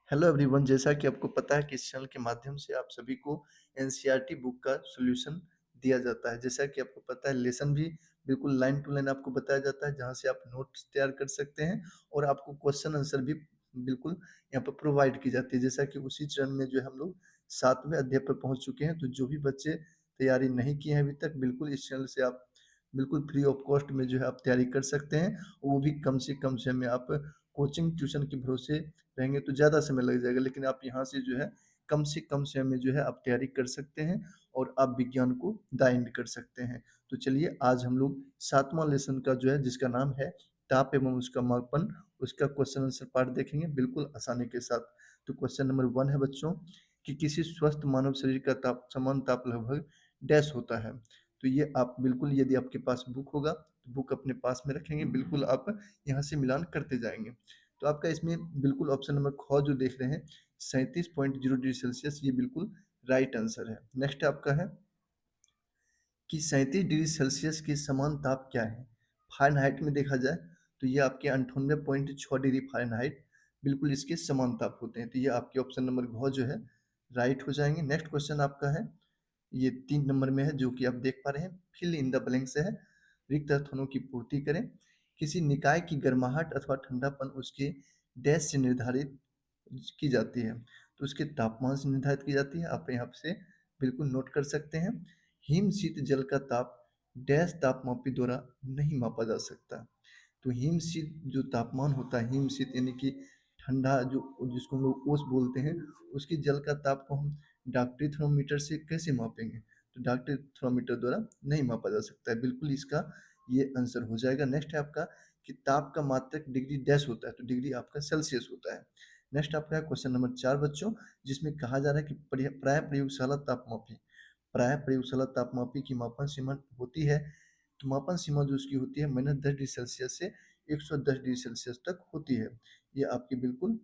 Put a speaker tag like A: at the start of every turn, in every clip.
A: Hello everyone, जैसा कि आपको पता है कि इस चैनल के माध्यम से आप सभी को एनसीईआरटी बुक का सॉल्यूशन दिया जाता है। जैसा कि आपको पता है लेसन भी बिल्कुल लाइन टू लाइन आपको बताया जाता है, जहाँ से आप नोट्स तैयार कर सकते हैं और आपको क्वेश्चन आंसर भी बिल्कुल यहाँ पर प्रोवाइड की जाती है। जैसा कि उसी चरण में जो है हम लोग 7वें अध्याय पर पहुँच चुके हैं, तो जो भी बच्चे तैयारी नहीं किए हैं अभी तक, बिल्कुल इस चैनल से आप बिल्कुल फ्री ऑफ कॉस्ट में जो है आप तैयारी कर सकते हैं। वो भी कम से कम समय में। आप कोचिंग ट्यूशन के भरोसे रहेंगे तो ज़्यादा समय लग जाएगा, लेकिन आप यहाँ से जो है कम से कम समय में जो है आप तैयारी कर सकते हैं और आप विज्ञान को द एंड कर सकते हैं। तो चलिए आज हम लोग 7वां लेसन का जो है, जिसका नाम है ताप एवं उसका मापन, उसका क्वेश्चन आंसर पार्ट देखेंगे बिल्कुल आसानी के साथ। तो क्वेश्चन नंबर 1 है बच्चों कि किसी स्वस्थ मानव शरीर का ताप समान ताप लगभग डैश होता है। तो ये आप बिल्कुल, यदि आपके पास बुक होगा तो बुक अपने पास में रखेंगे, बिल्कुल आप यहाँ से मिलान करते जाएंगे। तो आपका इसमें बिल्कुल ऑप्शन नंबर ख जो देख रहे हैं 37.0 डिग्री सेल्सियस, ये बिल्कुल राइट आंसर है। नेक्स्ट आपका है कि 37 डिग्री सेल्सियस के समान ताप क्या है। फ़ारेनहाइट में देखा जाए तो ये आपके 98.6 डिग्री फ़ारेनहाइट बिल्कुल इसके समान ताप होते हैं। तो ये आपके ऑप्शन नंबर घ जो है राइट हो जाएंगे। नेक्स्ट क्वेश्चन आपका है, ये 3 नंबर में है, जो कि आप देख पा रहे हैं, फिल इन द ब्लैंक्स है, रिक्त स्थानों की पूर्ति करें। किसी निकाय की गर्माहट अथवा ठंडापन उसके डैश से निर्धारित की जाती है, तो उसके तापमान से निर्धारित की जाती है। आप यहाँ से बिल्कुल नोट कर सकते हैं। हिम शीत जल का ताप डैश तापमापी द्वारा नहीं मापा जा सकता। तो हिम शीत जो तापमान होता है, हिम शीत यानी कि ठंडा, जो जिसको हम लोग ओस बोलते हैं, उसकी जल का ताप को हम डॉक्टरी थर्मोमीटर से कैसे मापेंगे? तो डॉक्टरी थर्मोमीटर द्वारा नहीं मापा जा सकता है। बिल्कुल इसका ये आंसर हो जाएगा। नेक्स्ट है आपका कि ताप का मात्रक डिग्री डैश होता है, तो डिग्री आपका सेल्सियस होता है। नेक्स्ट आपका है क्वेश्चन नंबर 4 बच्चों, जिसमें कहा जा रहा है कि प्राय प्रयोगशाला तापमापी, प्राय प्रयोगशाला तापमापी की मापन सीमा होती है। तो मापन सीमा जो उसकी होती है -10 डिग्री सेल्सियस से 110 डिग्री सेल्सियस तक होती है। ये आपके बिल्कुल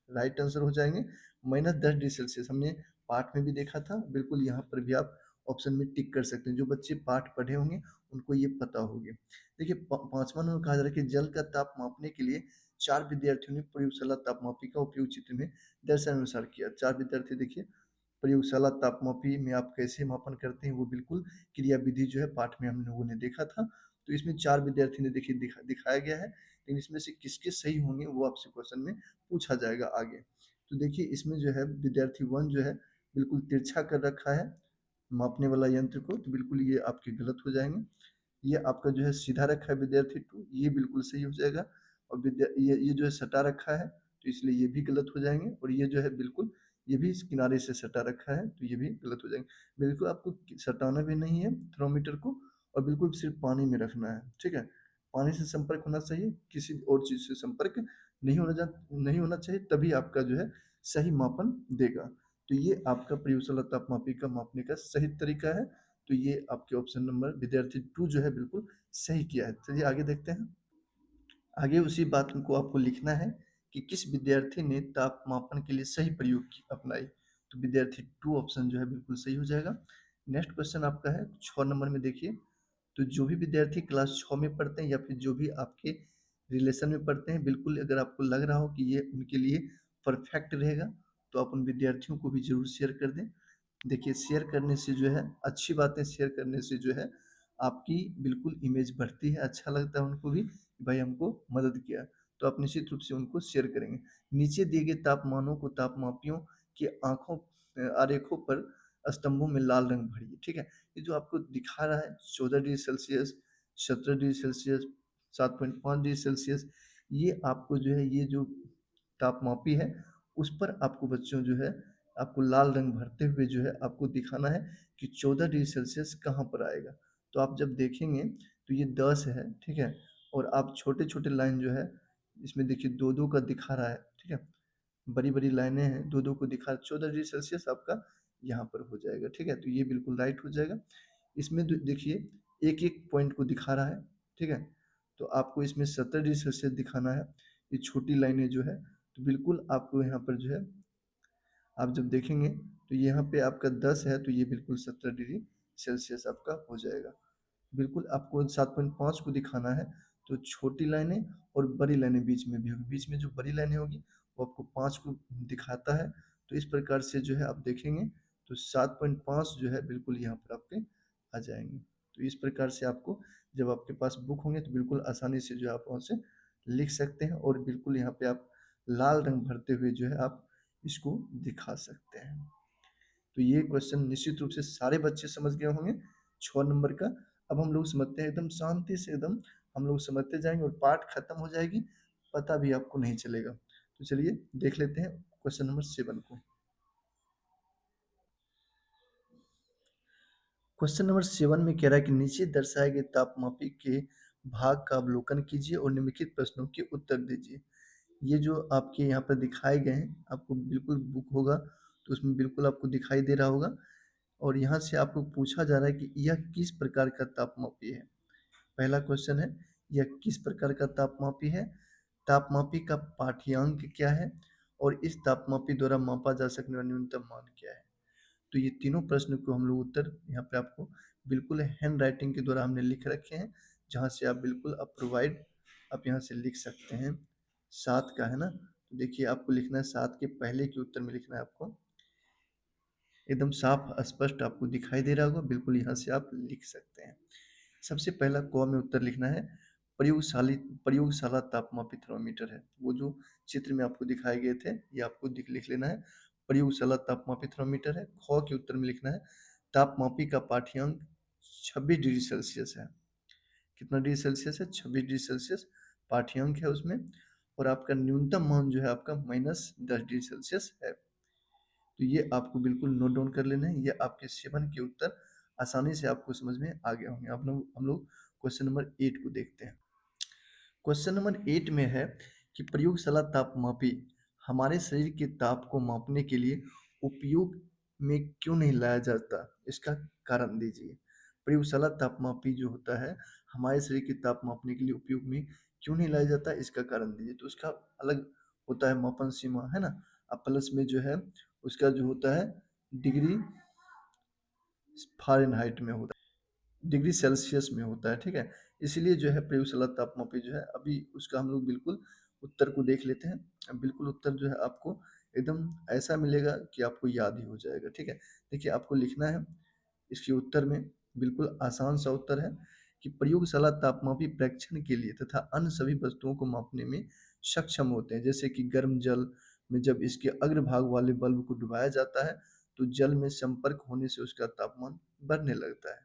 A: राइट आंसर हो जाएंगे। -10 डिग्री सेल्सियस हमने पाठ में भी देखा था, बिल्कुल यहाँ पर भी आप ऑप्शन में टिक कर सकते हैं। जो बच्चे पाठ पढ़े होंगे उनको ये पता होगी। देखिए 5वां नंबर कहा जा रहा है कि जल का ताप मापने के लिए 4 विद्यार्थियों ने प्रयोगशाला तापमापी का उपयोग चित्र में दर्शानुसार किया। 4 विद्यार्थी देखिए, प्रयोगशाला तापमापी में आप कैसे मापन करते हैं वो बिल्कुल क्रिया विधि जो है पाठ में हम लोगों ने देखा था। तो इसमें 4 विद्यार्थी ने देखिए दिखाया गया है, लेकिन इसमें से किसके सही होंगे वो आपसे क्वेश्चन में पूछा जाएगा आगे। तो देखिए इसमें जो है विद्यार्थी 1 जो है बिल्कुल तिरछा कर रखा है मापने वाला यंत्र को, तो बिल्कुल ये आपके गलत हो जाएंगे। ये आपका जो है सीधा रखा है विद्यार्थी 2, ये बिल्कुल सही हो जाएगा। और ये जो है सटा रखा है, तो इसलिए ये भी गलत हो जाएंगे। और ये जो है बिल्कुल ये भी इस किनारे से सटा रखा है, तो ये भी गलत हो जाएंगे। बिल्कुल आपको सटाना भी नहीं है थर्मोमीटर को, और बिल्कुल सिर्फ पानी में रखना है, ठीक है। पानी से संपर्क होना चाहिए, किसी और चीज़ से संपर्क नहीं होना चाहिए, तभी आपका जो है सही मापन देगा। तो ये आपका प्रयोगशाला तापमापी का मापने का सही तरीका है। तो ये आपके ऑप्शन नंबर विद्यार्थी 2 जो है बिल्कुल सही किया है। चलिए आगे देखते हैं। आगे उसी बात को आपको लिखना है कि किस विद्यार्थी ने तापमापन के लिए सही प्रयोग की अपनाई। तो विद्यार्थी 2 ऑप्शन जो है बिल्कुल सही हो जाएगा। नेक्स्ट क्वेश्चन आपका है 6 नंबर में देखिए, तो जो भी विद्यार्थी क्लास 6 में पढ़ते हैं या फिर जो भी आपके रिलेशन में पढ़ते हैं, बिल्कुल अगर आपको लग रहा हो कि ये उनके लिए परफेक्ट रहेगा, तो आप उन विद्यार्थियों को भी ज़रूर शेयर कर दें। देखिए शेयर करने से जो है, अच्छी बातें शेयर करने से जो है आपकी बिल्कुल इमेज बढ़ती है, अच्छा लगता है उनको भी कि भाई हमको मदद किया। तो आप निश्चित रूप से उनको शेयर करेंगे। नीचे दिए गए तापमानों को तापमापियों की आँखों आरेखों पर स्तंभों में लाल रंग भरिए, ठीक है। ये जो आपको दिखा रहा है 14 degree Celsius, 17 degree Celsius, 7.5 degree Celsius, ये आपको जो है ये जो तापमापी है उस पर आपको बच्चों जो है आपको लाल रंग भरते हुए जो है आपको दिखाना है कि 14 डिग्री सेल्सियस कहाँ पर आएगा। तो आप जब देखेंगे तो ये 10 है, ठीक है। और आप छोटे-छोटे लाइन जो है इसमें देखिए 2-2 का दिखा रहा है, ठीक है। बड़ी-बड़ी लाइनें हैं, 2-2 को दिखा 14 डिग्री सेल्सियस आपका यहाँ पर हो जाएगा, ठीक है। तो ये बिल्कुल राइट हो जाएगा। इसमें देखिए एक-एक पॉइंट को दिखा रहा है, ठीक है। तो आपको इसमें 70 डिग्री सेल्सियस दिखाना है। ये छोटी लाइनें जो है, तो बिल्कुल आपको यहाँ पर जो है आप जब देखेंगे तो यहाँ पे आपका 10 है, तो ये बिल्कुल 17 डिग्री सेल्सियस आपका हो जाएगा। बिल्कुल आपको 7.5 को दिखाना है, तो छोटी लाइनें और बड़ी लाइनें बीच में भी होगी। बीच में जो बड़ी लाइनें होगी वो आपको 5 को दिखाता है। तो इस प्रकार से जो है आप देखेंगे तो 7.5 जो है बिल्कुल यहाँ पर आपके आ जाएंगे। तो इस प्रकार से आपको जब आपके पास बुक होंगे तो बिल्कुल आसानी से जो है आप वहाँ से लिख सकते हैं और बिल्कुल यहाँ पे आप लाल रंग भरते हुए जो है आप इसको दिखा सकते हैं। तो ये क्वेश्चन निश्चित रूप से सारे बच्चे समझ गए होंगे 6 नंबर का। अब हम लोग समझते हैं एकदम शांति से, एकदम हम लोग समझते जाएंगे और पाठ खत्म हो जाएगी, पता भी आपको नहीं चलेगा। तो चलिए देख लेते हैं क्वेश्चन नंबर 7 को। क्वेश्चन नंबर 7 में कह रहा है कि नीचे दर्शाए गए तापमापी के भाग का अवलोकन कीजिए और निम्नलिखित प्रश्नों के उत्तर दीजिए। ये जो आपके यहाँ पर दिखाए गए हैं, आपको बिल्कुल बुक होगा तो उसमें बिल्कुल आपको दिखाई दे रहा होगा और यहाँ से आपको पूछा जा रहा है कि यह किस प्रकार का तापमापी है। पहला क्वेश्चन है, यह किस प्रकार का तापमापी है, तापमापी का पाठ्यांक क्या है और इस तापमापी द्वारा मापा जा सकने वाला न्यूनतम मान क्या है। तो ये तीनों प्रश्न को हम लोग उत्तर यहाँ पे आपको बिल्कुल हैंड राइटिंग के द्वारा हमने लिख रखे हैं, जहाँ से आप बिल्कुल आप प्रोवाइड आप यहाँ से लिख सकते हैं। 7 का है ना, तो देखिए आपको लिखना है 7 के पहले के उत्तर में लिखना है आपको, एकदम साफ स्पष्ट आपको दिखाई दे रहा होगा, बिल्कुल यहाँ से आप लिख सकते हैं। सबसे पहला क में उत्तर लिखना है, प्रयोगशाला तापमापी थर्मामीटर है। वो जो चित्र में आपको दिखाए गए थे ये आपको लिख लेना है, प्रयोगशाला तापमापी थर्मामीटर है। ख के उत्तर में लिखना है, तापमापी का पाठ्यांक 26 डिग्री सेल्सियस है। कितना डिग्री सेल्सियस है? 26 डिग्री सेल्सियस पाठ्यांक है उसमें, और आपका न्यूनतम मान जो है आपका -10 डिग्री सेल्सियस है। तो ये आपको बिल्कुल नोट डाउन कर लेना है। ये आपके 7 के उत्तर आसानी से आपको समझ में आ गए होंगे। आप लोग हम लोग क्वेश्चन नंबर 8 को देखते हैं। क्वेश्चन नंबर 8 में है कि प्रयोगशाला तापमापी हमारे शरीर के ताप को मापने के लिए उपयोग में क्यों नहीं लाया जाता, इसका कारण दीजिए। प्रयोगशाला तापमापी जो होता है हमारे शरीर के ताप मापने के लिए उपयोग में क्यों नहीं लाया जाता, इसका कारण दीजिए। तो उसका अलग होता है मापन सीमा, है ना। अब प्लस में जो है उसका जो होता है डिग्री फ़ारेनहाइट में होता है, डिग्री सेल्सियस में होता है, ठीक है। इसीलिए जो है प्रयोगशाला तापमापी जो है, अभी उसका हम लोग बिल्कुल उत्तर को देख लेते हैं। अब बिल्कुल उत्तर जो है आपको एकदम ऐसा मिलेगा कि आपको याद ही हो जाएगा, ठीक है। देखिए आपको लिखना है इसके उत्तर में, बिल्कुल आसान सा उत्तर है कि प्रयोगशाला तापमापी प्रेक्षण के लिए तथा अन्य सभी वस्तुओं को मापने में सक्षम होते हैं। जैसे कि गर्म जल में जब इसके अग्रभाग वाले बल्ब को डुबाया जाता है तो जल में संपर्क होने से उसका तापमान बढ़ने लगता है।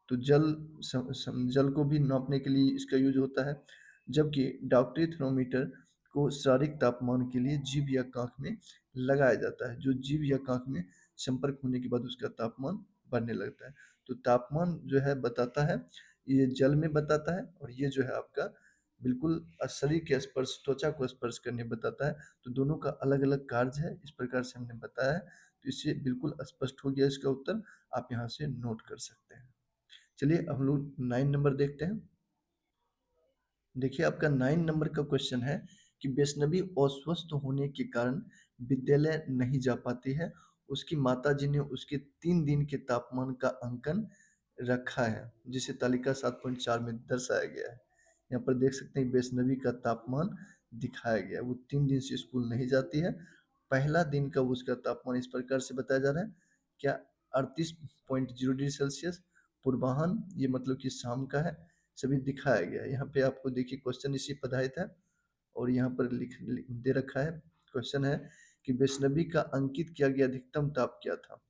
A: तो जल को भी नापने के लिए इसका यूज होता है। जबकि डॉक्टरी थर्मोमीटर को शारीरिक तापमान के लिए जीभ या कांख में लगाया जाता है, जो जीभ या कांख में संपर्क होने के बाद उसका तापमान बढ़ने लगता है। तो तापमान जो है बताता है, ये जल में बताता है, और ये जो है आपका बिल्कुल शरीर के स्पर्श, त्वचा को स्पर्श करने बताता है। तो दोनों का अलग अलग कार्य है, इस प्रकार से हमने बताया है। तो इससे बिल्कुल स्पष्ट हो गया इसका उत्तर, आप यहाँ से नोट कर सकते हैं। चलिए अब हम लोग 9 नंबर देखते हैं। देखिए आपका 9 नंबर का क्वेश्चन है कि वैष्णवी अस्वस्थ होने के कारण विद्यालय नहीं जा पाती है। उसकी माताजी ने उसके 3 दिन के तापमान का अंकन रखा है, जिसे तालिका 7.4 में दर्शाया गया है। यहाँ पर देख सकते हैं वैष्णवी का तापमान दिखाया गया है। वो 3 दिन से स्कूल नहीं जाती है। पहला दिन का उसका तापमान इस प्रकार से बताया जा रहा है, क्या 38.0 डिग्री सेल्सियस। पूर्वाह्न ये मतलब कि शाम का है, सभी दिखाया गया है। यहाँ पे आपको देखिए क्वेश्चन इसी पर आधारित है, और यहाँ पर लिख दे रखा है। क्वेश्चन है कि वैष्णवी का अंकित किया गया अधिकतम ताप क्या था।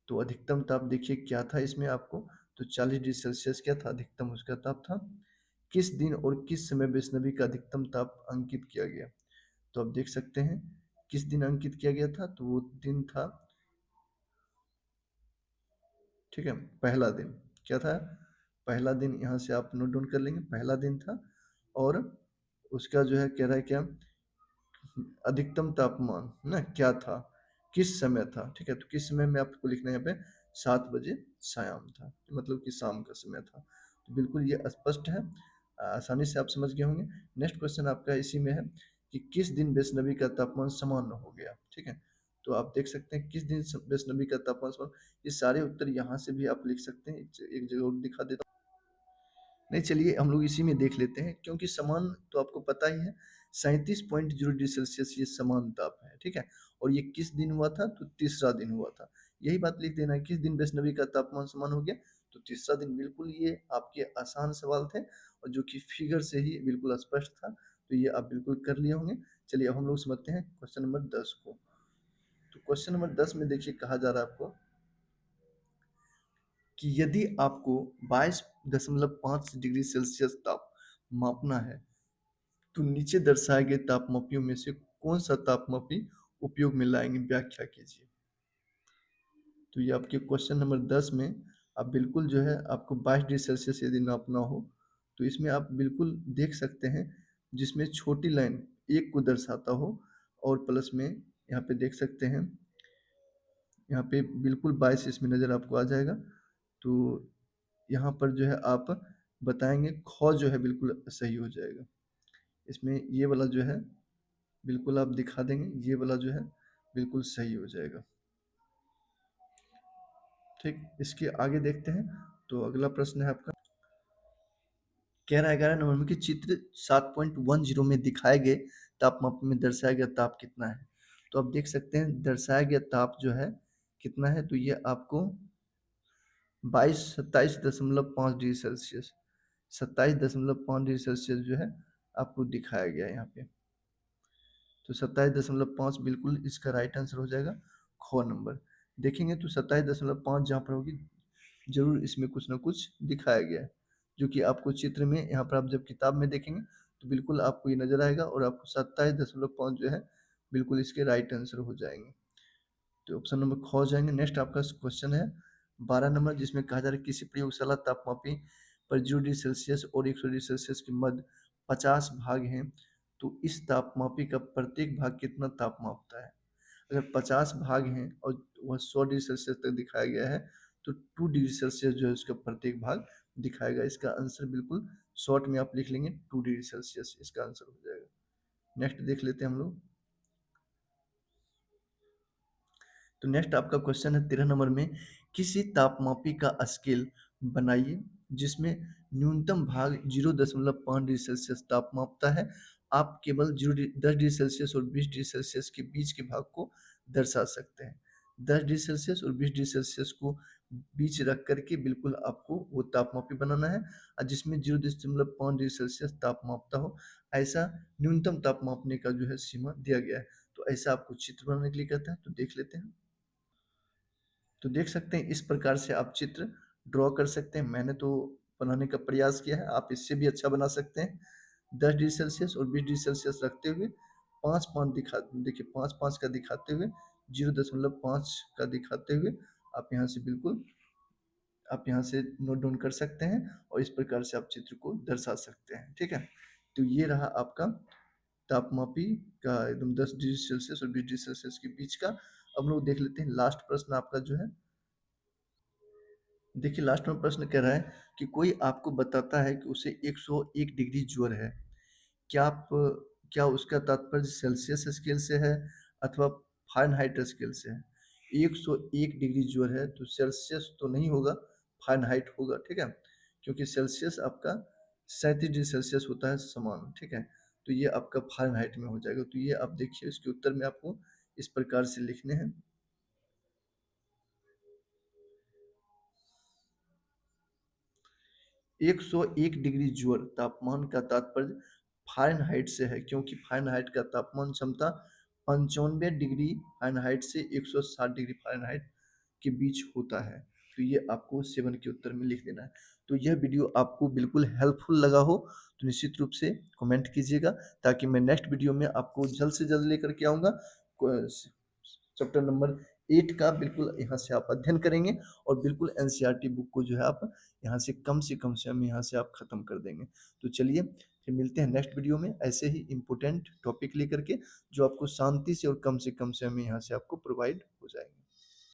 A: तो अधिकतम ताप देखिए क्या था इसमें आपको, तो 40 डिग्री सेल्सियस क्या था अधिकतम उसका ताप था। किस दिन और किस समय वैष्णवी का अधिकतम ताप अंकित किया गया, तो आप देख सकते हैं किस दिन अंकित किया गया था। तो वो दिन था, ठीक है, पहला दिन क्या था, पहला दिन यहाँ से आप नोट डाउन कर लेंगे, पहला दिन था। और उसका जो है कह रहा है क्या, अधिकतम तापमान ना क्या था, किस समय था, ठीक है। तो किस समय में आपको लिखना है यहाँ पे 7 बजे सायं था, तो मतलब कि शाम का समय था। तो बिल्कुल ये स्पष्ट है, आसानी से आप समझ गए होंगे। नेक्स्ट क्वेश्चन आपका इसी में है कि किस दिन वैष्णवी का तापमान सामान्य हो गया, ठीक है। तो आप देख सकते हैं किस दिन वैष्णवी का तापमान, ये सारे उत्तर यहाँ से भी आप लिख सकते हैं। एक जगह और दिखा देता हूँ, नहीं, चलिए हम लोग इसी में देख लेते हैं, क्योंकि समान तो आपको पता ही है 37.0 डिग्री सेल्सियस ये समान ताप है, ठीक है। और ये किस दिन हुआ था? तो तीसरा दिन हुआ था। यही बात लिख देना है, किस दिन वैष्णवी का तापमान समान हो गया? तो तीसरा दिन। बिल्कुल ये आपके आसान सवाल थे और जो कि फिगर से ही बिल्कुल स्पष्ट था, तो ये आप बिल्कुल कर लिए होंगे। चलिए अब हम लोग समझते हैं क्वेश्चन नंबर 10 को। तो क्वेश्चन नंबर 10 में देखिए कहा जा रहा है आपको कि यदि आपको 22.5 डिग्री सेल्सियस ताप मापना है, तो नीचे दर्शाए गए तापमापियों में से कौन सा तापमापी उपयोग में लाएंगे? व्याख्या कीजिए। तो ये आपके क्वेश्चन नंबर 10 में आप बिल्कुल जो है आपको 22 डिग्री सेल्सियस यदि नापना हो, तो इसमें आप बिल्कुल देख सकते हैं, जिसमें छोटी लाइन 1 को दर्शाता हो और प्लस में यहाँ पे देख सकते हैं, यहाँ पे बिल्कुल 22 इसमें नज़र आपको आ जाएगा। तो यहाँ पर जो है आप बताएंगे ख जो है बिल्कुल सही हो जाएगा। इसमें ये वाला जो है बिल्कुल आप दिखा देंगे, ये वाला जो है बिल्कुल सही हो जाएगा। ठीक, इसके आगे देखते हैं। तो अगला प्रश्न है आपका, कह रहा है 11 नंबर में कि चित्र 7.10 में दिखाए गए तापमाप में दर्शाया गया ताप कितना है? तो आप देख सकते हैं दर्शाया गया ताप जो है कितना है, तो ये आपको 27.5 डिग्री सेल्सियस 27.5 डिग्री सेल्सियस जो है आपको दिखाया गया है यहाँ पे। तो 27.5 बिल्कुल इसका राइट आंसर हो जाएगा, ख नंबर। देखेंगे तो 27.5 जहाँ पर होगी, जरूर इसमें कुछ ना कुछ दिखाया गया है, जो कि आपको चित्र में यहाँ पर आप जब किताब में देखेंगे तो बिल्कुल आपको ये नजर आएगा और आपको 27.5 जो है बिल्कुल इसके राइट आंसर हो जाएंगे। तो ऑप्शन नंबर ख हो जाएंगे। नेक्स्ट आपका क्वेश्चन है 12 नंबर, जिसमें कहा जा रहा है किसी प्रयोगशाला तापमापी पर 0 डिग्री सेल्सियस और 100 डिग्री सेल्सियस के मध्य 50 भाग हैं, तो इस तापमापी का प्रत्येक भाग कितना ताप मापता है? अगर 50 भाग हैं और वह 100 डिग्री सेल्सियस तक दिखाया गया है, तो 2 डिग्री सेल्सियस जो है उसका प्रत्येक भाग दिखाएगा। इसका आंसर बिल्कुल शॉर्ट में आप लिख लेंगे 2 डिग्री सेल्सियस, इसका आंसर हो जाएगा। नेक्स्ट देख लेते हैं हम लोग। तो नेक्स्ट आपका क्वेश्चन है 13 नंबर में, किसी तापमापी का स्केल बनाइए जिसमें न्यूनतम भाग 0.5 डिग्री सेल्सियस ताप मापता है। आप केवल 10 डिग्री सेल्सियस और 20 डिग्री सेल्सियस के बीच के भाग को दर्शा सकते हैं। 10 डिग्री सेल्सियस और 20 डिग्री सेल्सियस को बीच रख करके बिल्कुल आपको वो तापमापी बनाना है, और जिसमें 0.5 डिग्री सेल्सियस ताप मापता हो, ऐसा न्यूनतम ताप मापने का जो है सीमा दिया गया है। तो ऐसा आपको चित्र बनाने के लिए कहता है, तो देख लेते हैं। तो देख सकते हैं इस प्रकार से आप चित्र ड्रॉ कर सकते हैं। मैंने तो बनाने का प्रयास किया है, आप इससे भी अच्छा बना सकते हैं। 10 डिग्री सेल्सियस और 20 डिग्री सेल्सियस रखते हुए 5-5 दिखा देखिए 5-5 का दिखाते हुए 0.5 का दिखाते हुए आप यहाँ से बिल्कुल आप यहाँ से नोट डाउन कर सकते हैं और इस प्रकार से आप चित्र को दर्शा सकते हैं। ठीक है, तो ये रहा आपका तापमापी का एकदम 10 डिग्री सेल्सियस और 20 डिग्री सेल्सियस के बीच का। अब लोग देख लेते हैं लास्ट प्रश्न आपका जो है। देखिए लास्ट में प्रश्न कह रहा है कि कोई आपको बताता है कि उसे 101 डिग्री ज्वर है। क्या आप क्या उसका तात्पर्य सेल्सियस स्केल से है अथवा फ़ारेनहाइट स्केल से है? 101 डिग्री ज्वर है तो सेल्सियस तो नहीं होगा, फ़ारेनहाइट होगा, ठीक है? क्योंकि सेल्सियस आपका 37 डिग्री सेल्सियस होता है समान, ठीक है? तो ये आपका फ़ारेनहाइट में हो जाएगा। तो ये आप देखिए इसके उत्तर में आपको इस प्रकार से लिखने हैं। 101 डिग्री ज्वर तापमान का तात्पर्य फ़ारेनहाइट से है, क्योंकि फ़ारेनहाइट का तापमान क्षमता 95 डिग्री फ़ारेनहाइट से 160 डिग्री फ़ारेनहाइट के बीच होता है। तो ये आपको 7 के उत्तर में लिख देना है। तो यह वीडियो आपको बिल्कुल हेल्पफुल लगा हो तो निश्चित रूप से कमेंट कीजिएगा, ताकि मैं नेक्स्ट वीडियो में आपको जल्द से जल्द लेकर के आऊँगा। चैप्टर नंबर 8 का बिल्कुल यहाँ से आप अध्ययन करेंगे और बिल्कुल एनसीईआरटी बुक को जो है आप यहाँ से कम समय में यहाँ से आप ख़त्म कर देंगे। तो चलिए फिर मिलते हैं नेक्स्ट वीडियो में ऐसे ही इम्पोर्टेंट टॉपिक लेकर के, जो आपको शांति से और कम समय में यहाँ से आपको प्रोवाइड हो जाएंगे।